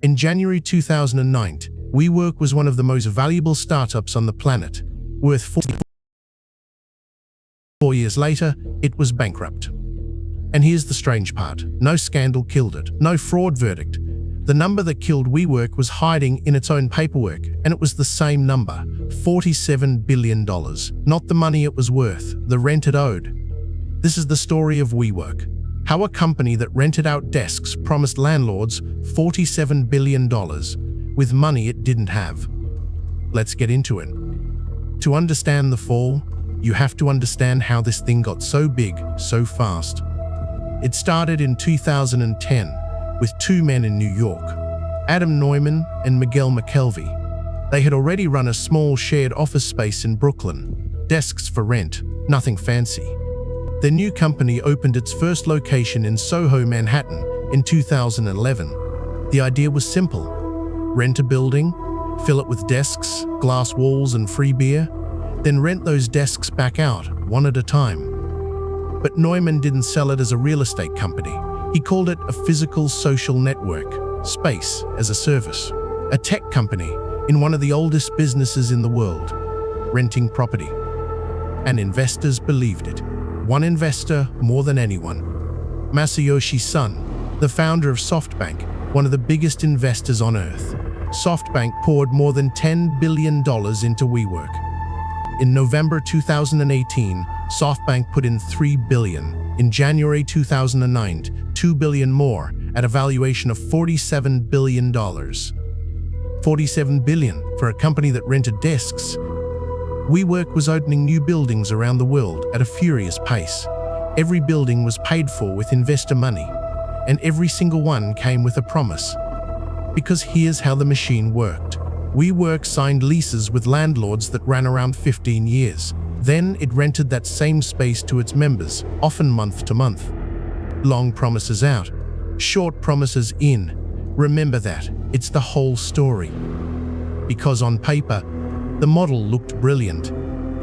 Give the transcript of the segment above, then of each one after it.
In January 2009, WeWork was one of the most valuable startups on the planet. Worth 4 years later, it was bankrupt. And here's the strange part. No scandal killed it. No fraud verdict. The number that killed WeWork was hiding in its own paperwork, and it was the same number, $47 billion. Not the money it was worth, the rent it owed. This is the story of WeWork. How a company that rented out desks promised landlords $47 billion with money it didn't have. Let's get into it. To understand the fall, you have to understand how this thing got so big, so fast. It started in 2010 with two men in New York, Adam Neumann and Miguel McKelvey. They had already run a small shared office space in Brooklyn, desks for rent, nothing fancy. Their new company opened its first location in Soho, Manhattan in 2011. The idea was simple: rent a building, fill it with desks, glass walls and free beer, then rent those desks back out, one at a time. But Neumann didn't sell it as a real estate company. He called it a physical social network, space as a service, a tech company in one of the oldest businesses in the world, renting property. And investors believed it. One investor more than anyone. Masayoshi Son, the founder of SoftBank, one of the biggest investors on earth. SoftBank poured more than $10 billion into WeWork. In November 2018, SoftBank put in $3 billion. In January 2009, $2 billion more, at a valuation of $47 billion. $47 billion for a company that rented desks. WeWork was opening new buildings around the world at a furious pace. Every building was paid for with investor money, and every single one came with a promise. Because here's how the machine worked. WeWork signed leases with landlords that ran around 15 years. Then it rented that same space to its members, often month to month. Long promises out, short promises in. Remember that, it's the whole story. Because on paper, the model looked brilliant.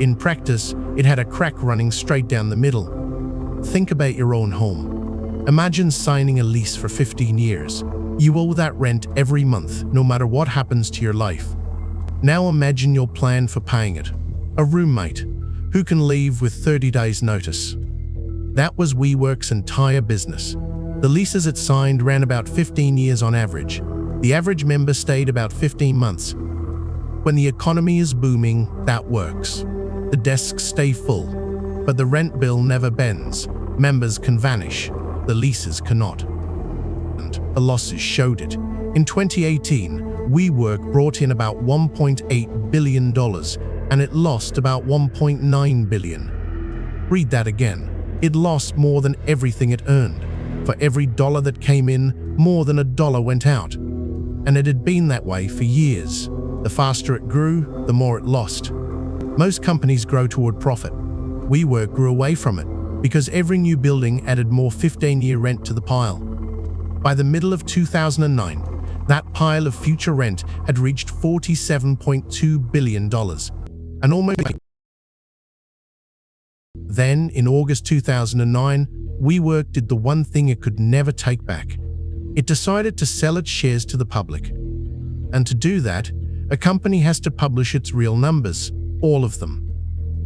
In practice, it had a crack running straight down the middle. Think about your own home. Imagine signing a lease for 15 years. You owe that rent every month, no matter what happens to your life. Now imagine your plan for paying it. A roommate who can leave with 30 days notice. That was WeWork's entire business. The leases it signed ran about 15 years on average. The average member stayed about 15 months. When the economy is booming, that works. The desks stay full, but the rent bill never bends. Members can vanish, the leases cannot. And the losses showed it. In 2018, WeWork brought in about $1.8 billion, and it lost about $1.9 billion. Read that again. It lost more than everything it earned. For every dollar that came in, more than $1 went out. And it had been that way for years. The faster it grew, the more it lost. Most companies grow toward profit. WeWork grew away from it because every new building added more 15-year rent to the pile. By the middle of 2009, that pile of future rent had reached $47.2 billion. And almost. Then, in August 2009, WeWork did the one thing it could never take back. It decided to sell its shares to the public. And to do that, a company has to publish its real numbers, all of them,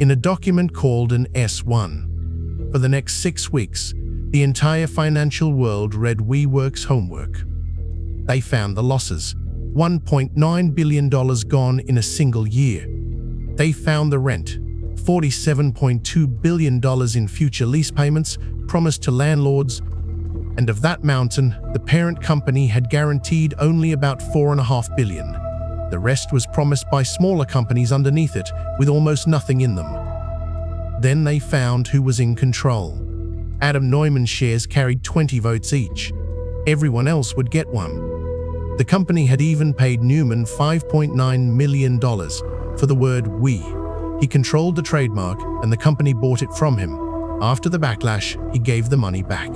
in a document called an S-1. For the next 6 weeks, the entire financial world read WeWork's homework. They found the losses, $1.9 billion gone in a single year. They found the rent, $47.2 billion in future lease payments promised to landlords, and of that mountain, the parent company had guaranteed only about $4.5 billion. The rest was promised by smaller companies underneath it, with almost nothing in them. Then they found who was in control. Adam Neumann's shares carried 20 votes each. Everyone else would get one. The company had even paid Neumann $5.9 million for the word "we." He controlled the trademark, and the company bought it from him. After the backlash, he gave the money back.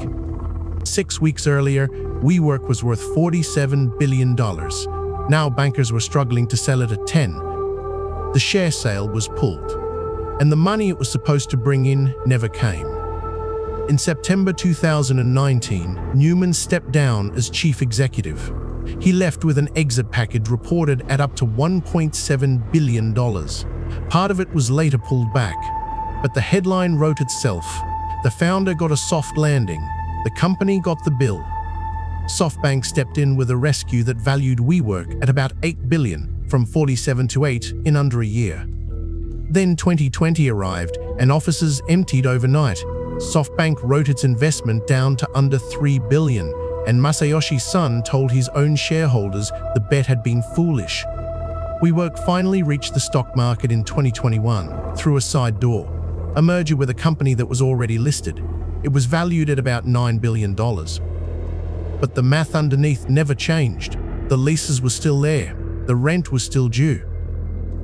6 weeks earlier, WeWork was worth $47 billion. Now bankers were struggling to sell it at 10. The share sale was pulled, and the money it was supposed to bring in never came. In September 2019, Neumann stepped down as chief executive. He left with an exit package reported at up to $1.7 billion. Part of it was later pulled back, but the headline wrote itself. The founder got a soft landing. The company got the bill. SoftBank stepped in with a rescue that valued WeWork at about $8 billion, from 47 to 8 in under a year. Then 2020 arrived, and offices emptied overnight. SoftBank wrote its investment down to under $3 billion, and Masayoshi Son told his own shareholders the bet had been foolish. WeWork finally reached the stock market in 2021 through a side door, a merger with a company that was already listed. It was valued at about $9 billion. But the math underneath never changed. The leases were still there. The rent was still due.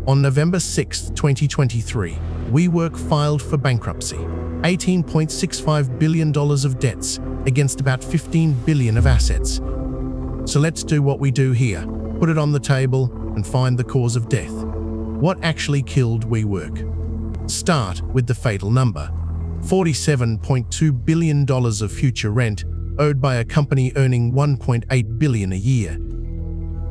On November 6, 2023, WeWork filed for bankruptcy. $18.65 billion of debts against about $15 billion of assets. So let's do what we do here. Put it on the table and find the cause of death. What actually killed WeWork? Start with the fatal number. $47.2 billion of future rent owed by a company earning $1.8 billion a year.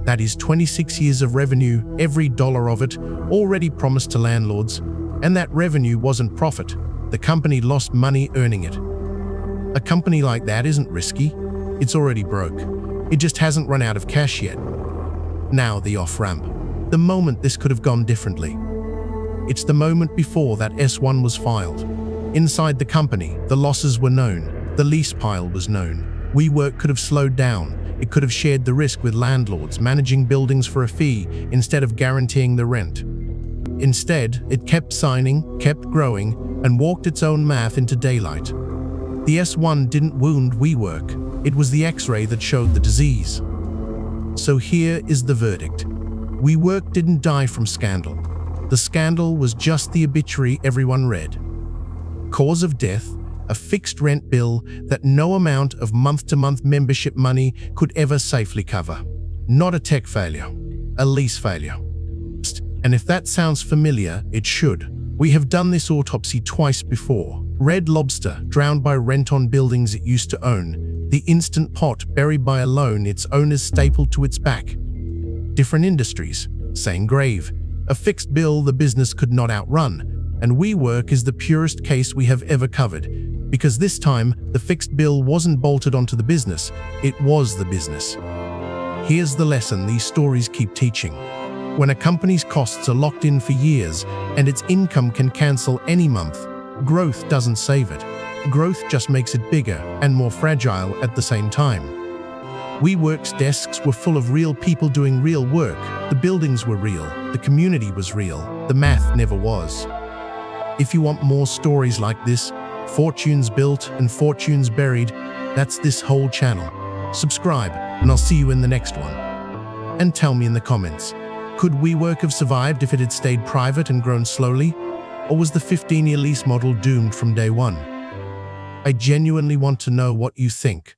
That is 26 years of revenue, every dollar of it already promised to landlords, and that revenue wasn't profit. The company lost money earning it. A company like that isn't risky. It's already broke. It just hasn't run out of cash yet. Now the off-ramp. The moment this could have gone differently. It's the moment before that S1 was filed. Inside the company, the losses were known. The lease pile was known. WeWork could have slowed down. It could have shared the risk with landlords, managing buildings for a fee instead of guaranteeing the rent. Instead, it kept signing, kept growing, and walked its own math into daylight. The S1 didn't wound WeWork. It was the X-ray that showed the disease. So here is the verdict. WeWork didn't die from scandal. The scandal was just the obituary everyone read. Cause of death: a fixed rent bill that no amount of month-to-month membership money could ever safely cover. Not a tech failure, a lease failure. And if that sounds familiar, it should. We have done this autopsy twice before. Red Lobster, drowned by rent on buildings it used to own. The Instant Pot, buried by a loan its owners stapled to its back. Different industries, same grave. A fixed bill the business could not outrun. And WeWork is the purest case we have ever covered. Because this time, the fixed bill wasn't bolted onto the business, it was the business. Here's the lesson these stories keep teaching. When a company's costs are locked in for years and its income can cancel any month, growth doesn't save it. Growth just makes it bigger and more fragile at the same time. WeWork's desks were full of real people doing real work. The buildings were real. The community was real. The math never was. If you want more stories like this, fortunes built and fortunes buried, that's this whole channel. Subscribe, and I'll see you in the next one. And tell me in the comments, could WeWork have survived if it had stayed private and grown slowly? Or was the 15-year lease model doomed from day one? I genuinely want to know what you think.